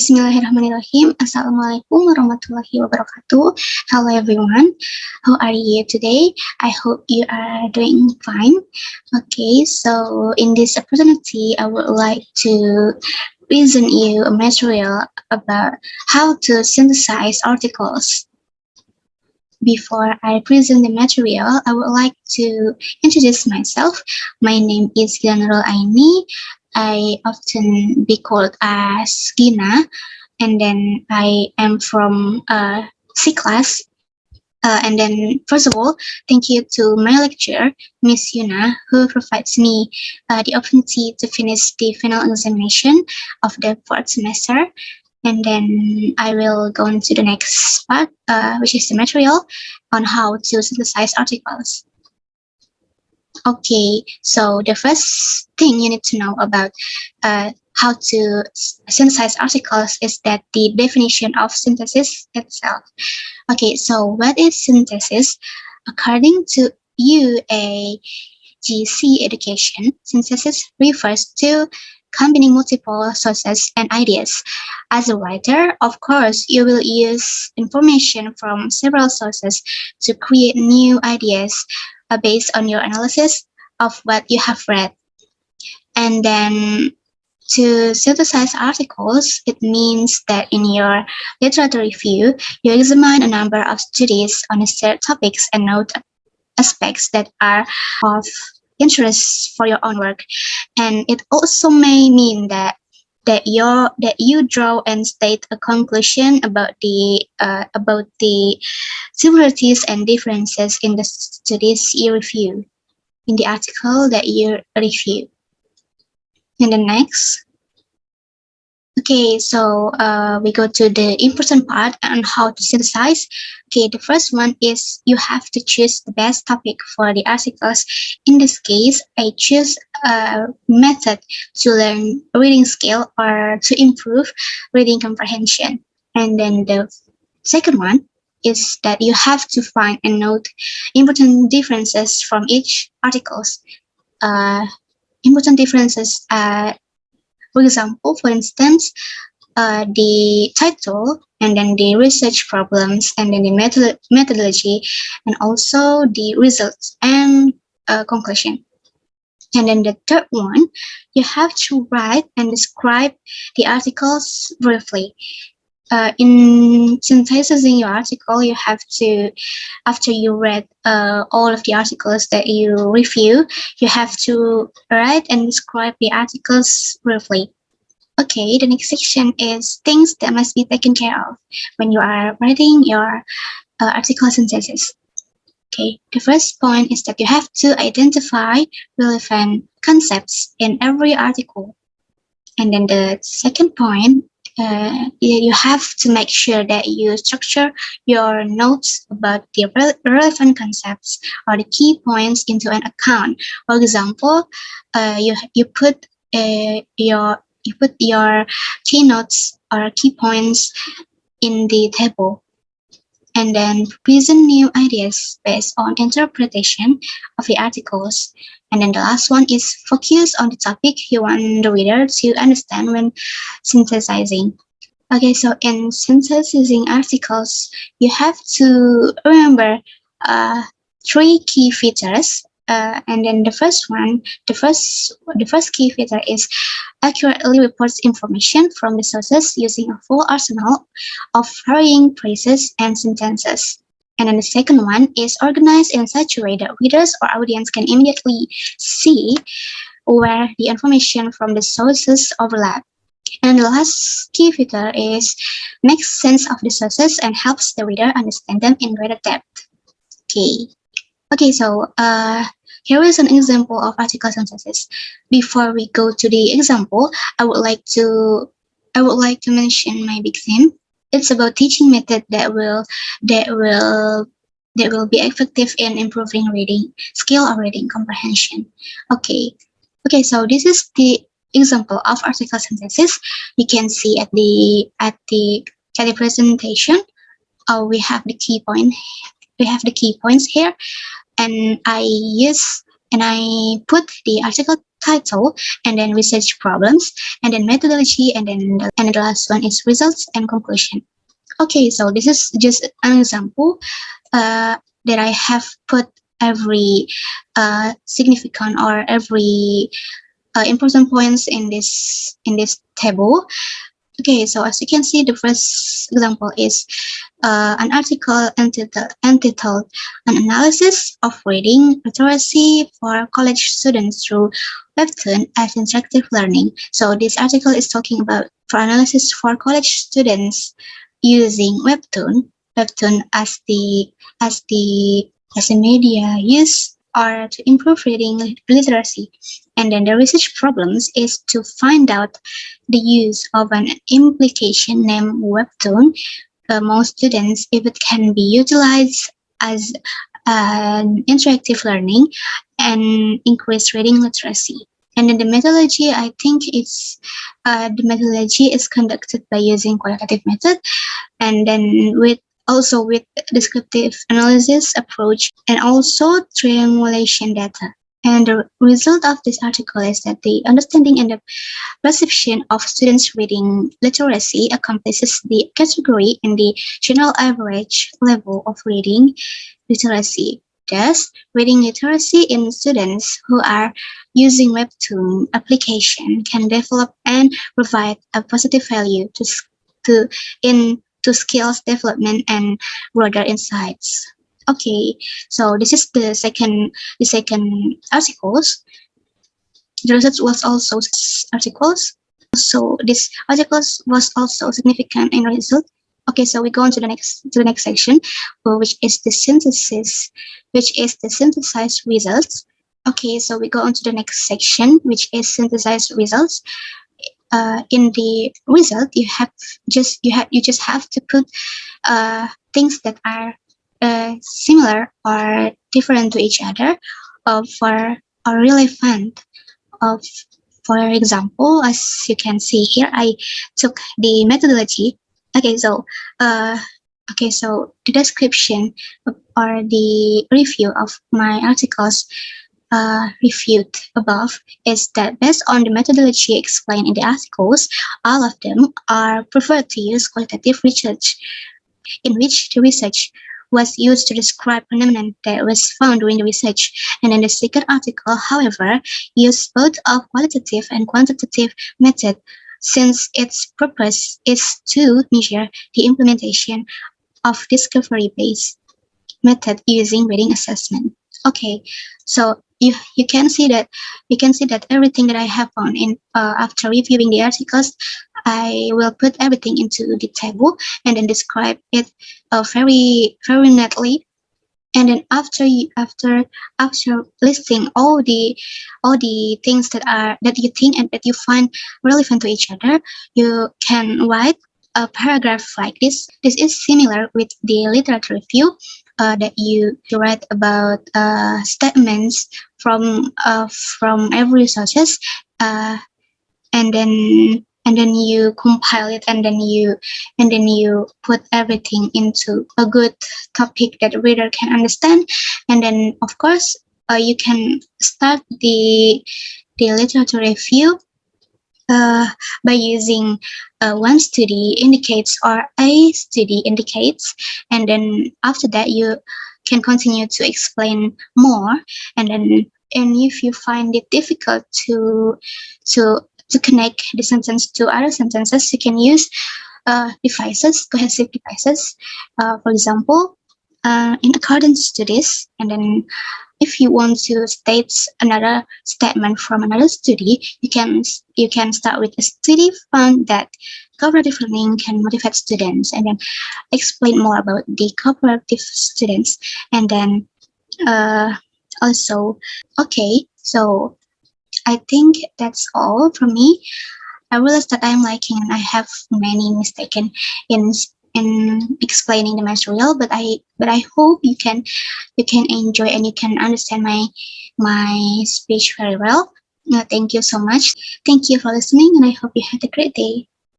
Bismillahirrahmanirrahim. Assalamualaikum warahmatullahi wabarakatuh. Hello everyone. How are you today? I hope you are doing fine. Okay, so in this opportunity, I would like to present you a material about how to synthesize articles. Before I present the material, I would like to introduce myself. My name is Nurul'aini. I often be called as Ghina, and then I am from C class. And then, first of all, thank you to my lecturer, Miss Yuna, who provides me the opportunity to finish the final examination of the fourth semester. And then I will go into the next part, which is the material on how to synthesize articles. Okay, so the first thing you need to know about how to synthesize articles is that the definition of synthesis itself. Okay, so what is synthesis? According to UAGC education, synthesis refers to combining multiple sources and ideas. As a writer, of course, you will use information from several sources to create new ideas based on your analysis of what you have read. And then to synthesize articles, it means that in your literature review, you examine a number of studies on shared topics and note aspects that are of interest for your own work. And it also may mean that you draw and state a conclusion about the similarities and differences in the studies you review in the article that you review. And the next. Okay, so we go to the important part on how to synthesize. Okay, the first one is you have to choose the best topic for the articles. In this case, I choose a method to learn reading skill or to improve reading comprehension. And then the second one is that you have to find and note important differences from each articles. Important differences for example, for instance, the title and then the research problems and then the methodology and also the results and conclusion. And then the third one, you have to write and describe the articles briefly. In synthesizing your article, you have to, after you read all of the articles that you review, you have to write and describe the articles briefly. Okay, the next section is things that must be taken care of when you are writing your article synthesis. Okay, the first point is that you have to identify relevant concepts in every article. And then the second point, you have to make sure that you structure your notes about the relevant concepts or the key points into an account. For example, you put your keynotes or key points in the table, and then present new ideas based on interpretation of the articles. And then the last one is focus on the topic you want the reader to understand when synthesizing. Okay, so in synthesizing articles, you have to remember three key features. And then the first key feature is accurately reports information from the sources using a full arsenal of varying phrases and sentences. And then the second one is organized in such a way that readers or audience can immediately see where the information from the sources overlap. And the last key feature is makes sense of the sources and helps the reader understand them in greater depth. Okay, so here is an example of article synthesis. Before we go to the example, I would like to mention my big theme. It's about teaching method that will be effective in improving reading skill or reading comprehension. Okay, so this is the example of article synthesis. You can see at the presentation. We have the key point. We have the key points here, and I put the article title, and then research problems, and then methodology, and then the last one is results and conclusion. Okay, so this is just an example that I have put every significant or every important points in this table. Okay, so as you can see, the first example is an article entitled "An Analysis of Reading Literacy for College Students Through Webtoon as Interactive Learning." So this article is talking about for analysis for college students using Webtoon as the media used or to improve reading literacy. And then the research problems is to find out the use of an application named Webtoon among students if it can be utilized as an interactive learning and increase reading literacy. And then the methodology, I think the methodology is conducted by using qualitative method, and then with descriptive analysis approach, and also triangulation data. And the result of this article is that the understanding and the perception of students' reading literacy accomplishes the category in the general average level of reading literacy. Thus, reading literacy in students who are using Webtoon application can develop and provide a positive value to to skills development and broader insights. Okay, so this is the second articles. The research was also articles. So this articles was also significant in result. Okay, so we go on to the next section, which is the synthesized results. Okay, so we go on to the next section, which is synthesized results. In the result, you just have to put things that are similar or different to each other, for or relevant. Of For example, as you can see here, I took the methodology. Okay, so the description or the review of my articles reviewed above is that based on the methodology explained in the articles, all of them are preferred to use qualitative research, in which the research was used to describe phenomenon that was found during the research. And in the second article, however, used both of qualitative and quantitative method, since its purpose is to measure the implementation of discovery-based method using reading assessment. Okay, so you can see that everything that I have found in after reviewing the articles, I will put everything into the table and then describe it very neatly. And then after listing all the things that you think and that you find relevant to each other, you can write a paragraph like this. This is similar with the literature review, that you write about statements from every sources, and then you compile it, and then you put everything into a good topic that the reader can understand. And then of course you can start the literature review by using one study indicates or a study indicates, and then after that you can continue to explain more. And if you find it difficult to connect the sentence to other sentences, you can use cohesive devices. For example, in accordance to this, and then if you want to state another statement from another study, you can start with a study found that cooperative learning can motivate students, and then explain more about the cooperative students. And then also, okay, so I think that's all from me. I realized that I'm lacking and I have many mistakes in explaining the material, but I hope you can enjoy and you can understand my speech very well. Thank you so much. Thank you for listening, and I hope you had a great day.